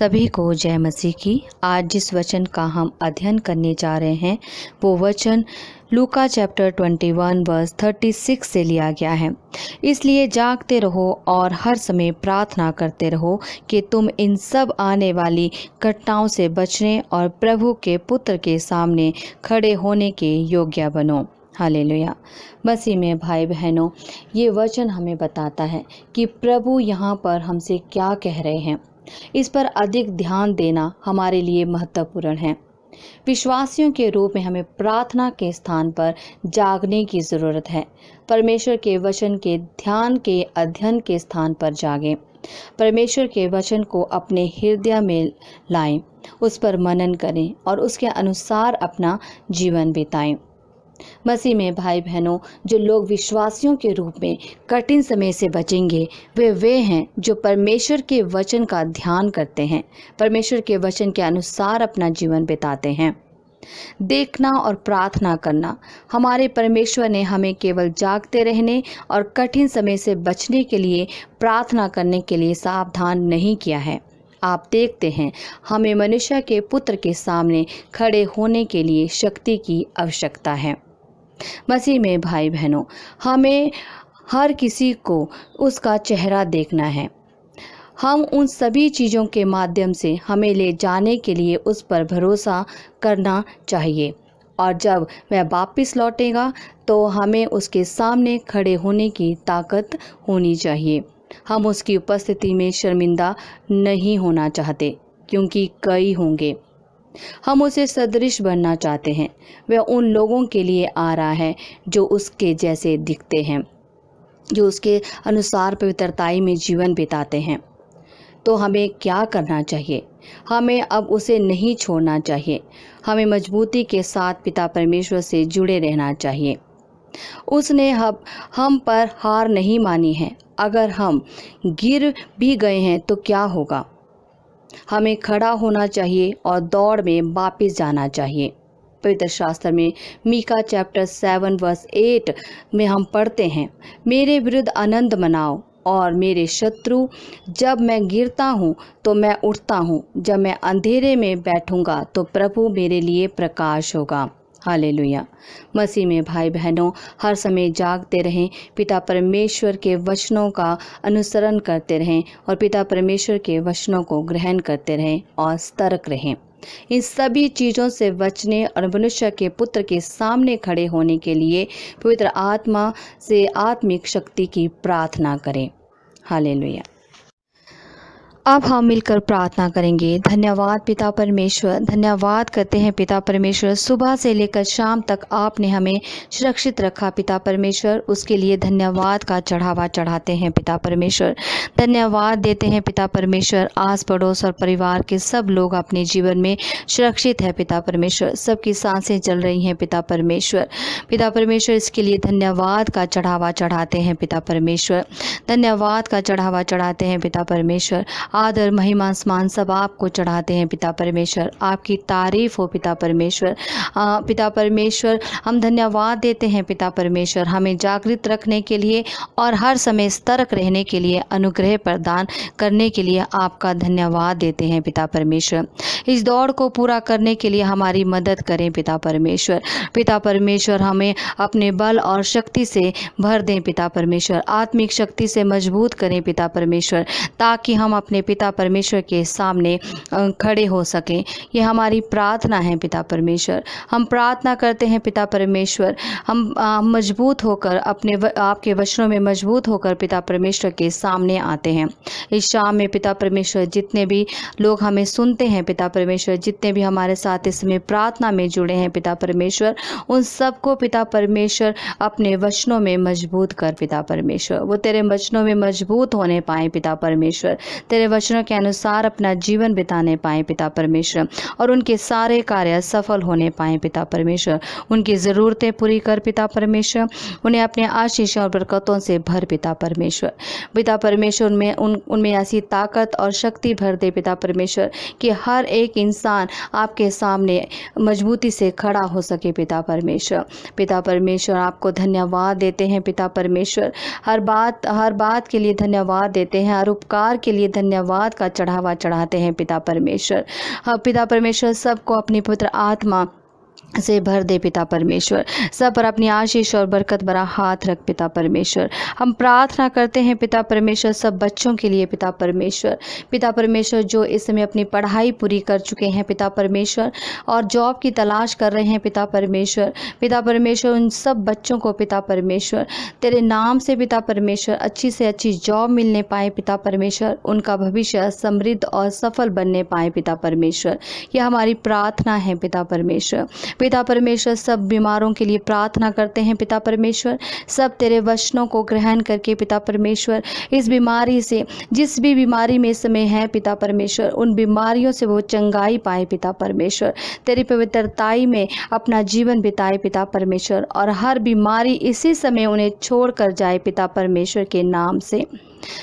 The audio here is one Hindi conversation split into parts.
सभी को जय मसीह की। आज जिस वचन का हम अध्ययन करने जा रहे हैं वो वचन लूका चैप्टर 21 वर्स 36 से लिया गया है। इसलिए जागते रहो और हर समय प्रार्थना करते रहो कि तुम इन सब आने वाली घटनाओं से बचने और प्रभु के पुत्र के सामने खड़े होने के योग्य बनो। हालेलुया। मसीह में भाई बहनों, ये वचन हमें बताता है कि प्रभु यहाँ पर हमसे क्या कह रहे हैं। इस पर अधिक ध्यान देना हमारे लिए महत्वपूर्ण है। विश्वासियों के रूप में हमें प्रार्थना के स्थान पर जागने की ज़रूरत है। परमेश्वर के वचन के ध्यान के अध्ययन के स्थान पर जागें। परमेश्वर के वचन को अपने हृदय में लाएं, उस पर मनन करें और उसके अनुसार अपना जीवन बिताएं। मसीह में भाई बहनों, जो लोग विश्वासियों के रूप में कठिन समय से बचेंगे वे हैं जो परमेश्वर के वचन का ध्यान करते हैं, परमेश्वर के वचन के अनुसार अपना जीवन बिताते हैं। देखना और प्रार्थना करना। हमारे परमेश्वर ने हमें केवल जागते रहने और कठिन समय से बचने के लिए प्रार्थना करने के लिए सावधान नहीं किया है। आप देखते हैं, हमें मनुष्य के पुत्र के सामने खड़े होने के लिए शक्ति की आवश्यकता है। मसीह में भाई बहनों, हमें हर किसी को उसका चेहरा देखना है। हम उन सभी चीज़ों के माध्यम से हमें ले जाने के लिए उस पर भरोसा करना चाहिए और जब वह वापस लौटेगा तो हमें उसके सामने खड़े होने की ताकत होनी चाहिए। हम उसकी उपस्थिति में शर्मिंदा नहीं होना चाहते, क्योंकि कई होंगे। हम उसे सदृश बनना चाहते हैं। वह उन लोगों के लिए आ रहा है जो उसके जैसे दिखते हैं, जो उसके अनुसार पवित्रताई में जीवन बिताते हैं। तो हमें क्या करना चाहिए? हमें अब उसे नहीं छोड़ना चाहिए। हमें मजबूती के साथ पिता परमेश्वर से जुड़े रहना चाहिए। उसने हम पर हार नहीं मानी है। अगर हम गिर भी गए हैं तो क्या होगा? हमें खड़ा होना चाहिए और दौड़ में वापस जाना चाहिए। पवित्र शास्त्र में मीका चैप्टर 7 वर्स 8 में हम पढ़ते हैं, मेरे विरुद्ध आनंद मनाओ और मेरे शत्रु, जब मैं गिरता हूँ तो मैं उठता हूँ, जब मैं अंधेरे में बैठूंगा तो प्रभु मेरे लिए प्रकाश होगा। हालेलुया। मसीह में भाई बहनों, हर समय जागते रहें, पिता परमेश्वर के वचनों का अनुसरण करते रहें और पिता परमेश्वर के वचनों को ग्रहण करते रहें और सतर्क रहें। इन सभी चीज़ों से बचने और मनुष्य के पुत्र के सामने खड़े होने के लिए पवित्र आत्मा से आत्मिक शक्ति की प्रार्थना करें। हालेलुया। अब हम मिलकर प्रार्थना करेंगे। धन्यवाद पिता परमेश्वर, धन्यवाद करते हैं पिता परमेश्वर, सुबह से लेकर शाम तक आपने हमें सुरक्षित रखा पिता परमेश्वर, उसके लिए धन्यवाद का चढ़ावा चढ़ाते हैं पिता परमेश्वर। धन्यवाद देते हैं पिता परमेश्वर, आस पड़ोस और परिवार के सब लोग अपने जीवन में सुरक्षित है पिता परमेश्वर, सबकी सांसें चल रही हैं पिता परमेश्वर। पिता परमेश्वर, इसके लिए धन्यवाद का चढ़ावा चढ़ाते हैं पिता परमेश्वर, धन्यवाद का चढ़ावा चढ़ाते हैं पिता परमेश्वर। आदर महिमा सम्मान सब आपको चढ़ाते हैं पिता परमेश्वर। आपकी तारीफ हो पिता परमेश्वर। पिता परमेश्वर, हम धन्यवाद देते हैं पिता परमेश्वर, हमें जागृत रखने के लिए और हर समय सतर्क रहने के लिए अनुग्रह प्रदान करने के लिए आपका धन्यवाद देते हैं पिता परमेश्वर। इस दौड़ को पूरा करने के लिए हमारी मदद करें पिता परमेश्वर। पिता परमेश्वर, हमें अपने बल और शक्ति से भर दें पिता परमेश्वर, आत्मिक शक्ति से मजबूत करें पिता परमेश्वर, ताकि हम अपने पिता परमेश्वर के सामने खड़े हो सकें। ये हमारी प्रार्थना है पिता परमेश्वर। हम प्रार्थना करते हैं पिता परमेश्वर, हम मजबूत होकर आपके वचनों में मजबूत होकर पिता परमेश्वर के सामने आते हैं। इस शाम में पिता परमेश्वर, जितने भी लोग हमें सुनते हैं पिता परमेश्वर, जितने भी हमारे साथ इसमें प्रार्थना में जुड़े हैं पिता परमेश्वर, उन सबको पिता परमेश्वर अपने वचनों में मजबूत कर पिता परमेश्वर। वो तेरे वचनों में मजबूत होने पाए पिता परमेश्वर, तेरे वचनों के अनुसार अपना जीवन बिताने पाए पिता परमेश्वर, और उनके सारे कार्य सफल होने पाए पिता परमेश्वर। उनकी ज़रूरतें पूरी कर पिता परमेश्वर, उन्हें अपने आशीष और बरकतों से भर पिता परमेश्वर। पिता परमेश्वर, उनमें ऐसी ताकत और शक्ति भर दे पिता परमेश्वर कि हर एक इंसान आपके सामने मजबूती से खड़ा हो सके पिता परमेश्वर। पिता परमेश्वर, आपको धन्यवाद देते हैं पिता परमेश्वर, हर बात के लिए धन्यवाद देते हैं, हर उपकार के लिए धन्यवाद धन्यवाद का चढ़ावा चढ़ाते हैं पिता परमेश्वर। पिता परमेश्वर सबको अपनी पवित्र आत्मा से भर दे पिता परमेश्वर। सब पर अपनी आशीष और बरकत भरा हाथ रख पिता परमेश्वर। हम प्रार्थना करते हैं पिता परमेश्वर सब बच्चों के लिए पिता परमेश्वर। पिता परमेश्वर जो इस समय अपनी पढ़ाई पूरी कर चुके हैं पिता परमेश्वर और जॉब की तलाश कर रहे हैं पिता परमेश्वर। पिता परमेश्वर उन सब बच्चों को पिता परमेश्वर तेरे नाम से पिता परमेश्वर अच्छी से अच्छी जॉब मिलने पाए पिता परमेश्वर। उनका भविष्य समृद्ध और सफल बनने पाए पिता परमेश्वर। यह हमारी प्रार्थना है पिता परमेश्वर। पिता परमेश्वर सब बीमारों के लिए प्रार्थना करते हैं पिता परमेश्वर। सब तेरे वचनों को ग्रहण करके पिता परमेश्वर इस बीमारी से, जिस भी बीमारी में इस समय है पिता परमेश्वर, उन बीमारियों से वो चंगाई पाए पिता परमेश्वर। तेरी पवित्रताई में अपना जीवन बिताए पिता परमेश्वर और हर बीमारी इसी समय उन्हें छोड़ कर जाए पिता परमेश्वर के नाम से।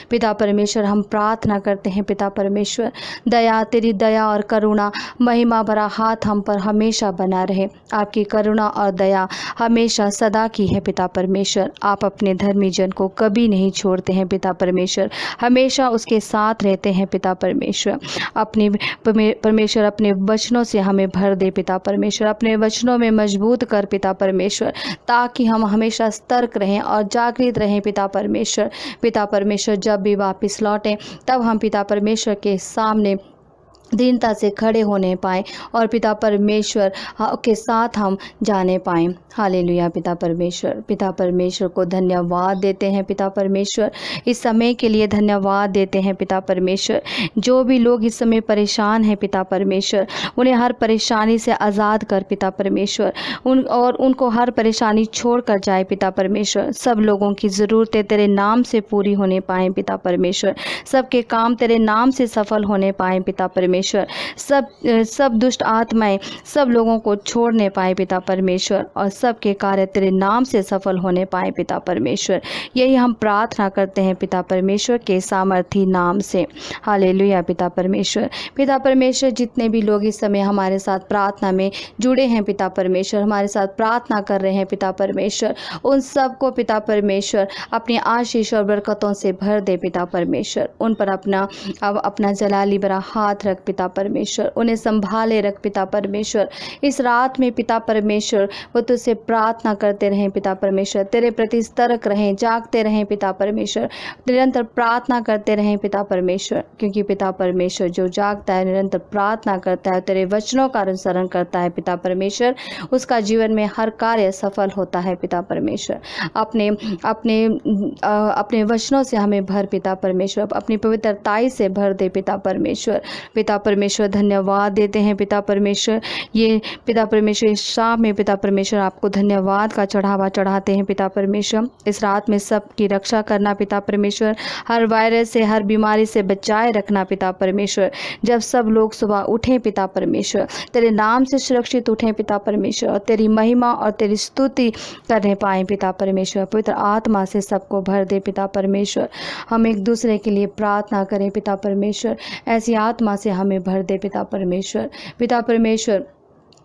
पिता परमेश्वर हम प्रार्थना करते हैं पिता परमेश्वर दया, तेरी दया और करुणा महिमा भरा हाथ हम पर हमेशा बना रहे। आपकी करुणा और दया हमेशा सदा की है पिता परमेश्वर। आप अपने धर्मी जन को कभी नहीं छोड़ते हैं पिता परमेश्वर, हमेशा उसके साथ रहते हैं पिता परमेश्वर। अपने परमेश्वर अपने वचनों से हमें भर दे पिता परमेश्वर। अपने वचनों में मजबूत कर पिता परमेश्वर, ताकि हम हमेशा सतर्क रहें और जागृत रहें पिता परमेश्वर। पिता परमेश्वर जब भी वापस लौटें तब हम पिता परमेश्वर के सामने दीनता से खड़े होने पाएँ और पिता परमेश्वर के साथ हम जाने पाएँ। हालेलुया पिता परमेश्वर। पिता परमेश्वर को धन्यवाद देते हैं पिता परमेश्वर, इस समय के लिए धन्यवाद देते हैं पिता परमेश्वर। जो भी लोग इस समय परेशान हैं पिता परमेश्वर, उन्हें हर परेशानी से आज़ाद कर पिता परमेश्वर। उनको हर परेशानी छोड़ कर जाए पिता परमेश्वर। सब लोगों की ज़रूरतें तेरे नाम से पूरी होने पाएँ पिता परमेश्वर। सबके काम तेरे नाम से सफल होने पाएँ पिता परमेश्वर। सब दुष्ट आत्माएं सब लोगों को छोड़ने पाए पिता परमेश्वर और सबके कार्य तेरे नाम से सफल होने पाए पिता परमेश्वर। यही हम प्रार्थना करते हैं पिता परमेश्वर के सामर्थी नाम से। हालेलुया पिता परमेश्वर। पिता परमेश्वर जितने भी लोग इस समय हमारे साथ प्रार्थना में जुड़े हैं पिता परमेश्वर, हमारे साथ प्रार्थना कर रहे हैं पिता परमेश्वर, उन सबको पिता परमेश्वर अपनी आशीष और बरकतों से भर दे पिता परमेश्वर। उन पर अपना जलाली भरा हाथ रख पिता परमेश्वर, उन्हें संभाले रख पिता परमेश्वर। इस रात में पिता परमेश्वर वो तुझसे प्रार्थना करते रहें पिता परमेश्वर, तेरे प्रति सतर्क रहें, जागते रहें पिता परमेश्वर, निरंतर प्रार्थना करते रहें पिता परमेश्वर। क्योंकि पिता परमेश्वर जो जागता है, निरंतर प्रार्थना करता है, तेरे वचनों का अनुसरण करता है पिता परमेश्वर, उसका जीवन में हर कार्य सफल होता है पिता परमेश्वर। अपने अपने अपने वचनों से हमें भर पिता परमेश्वर, अपनी पवित्रताई से भर दे पिता परमेश्वर। पिता परमेश्वर धन्यवाद देते हैं पिता परमेश्वर। ये पिता परमेश्वर इस शाम में पिता परमेश्वर आपको धन्यवाद का चढ़ावा चढ़ाते हैं पिता परमेश्वर। इस रात में सबकी रक्षा करना पिता परमेश्वर, हर वायरस से, हर बीमारी से बचाए रखना पिता परमेश्वर। जब सब लोग सुबह उठें पिता परमेश्वर, तेरे नाम से सुरक्षित उठें पिता परमेश्वर और तेरी महिमा और तेरी स्तुति करने पाएँ पिता परमेश्वर। पवित्र आत्मा से सबको भर दे पिता परमेश्वर। हम एक दूसरे के लिए प्रार्थना करें पिता परमेश्वर, ऐसी आत्मा से हमें भर दे पिता परमेश्वर। पिता परमेश्वर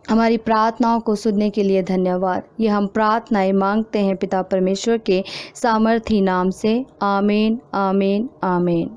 हमारी प्रार्थनाओं को सुनने के लिए धन्यवाद। ये हम प्रार्थनाएं मांगते हैं पिता परमेश्वर के सामर्थी नाम से। आमीन आमीन आमीन।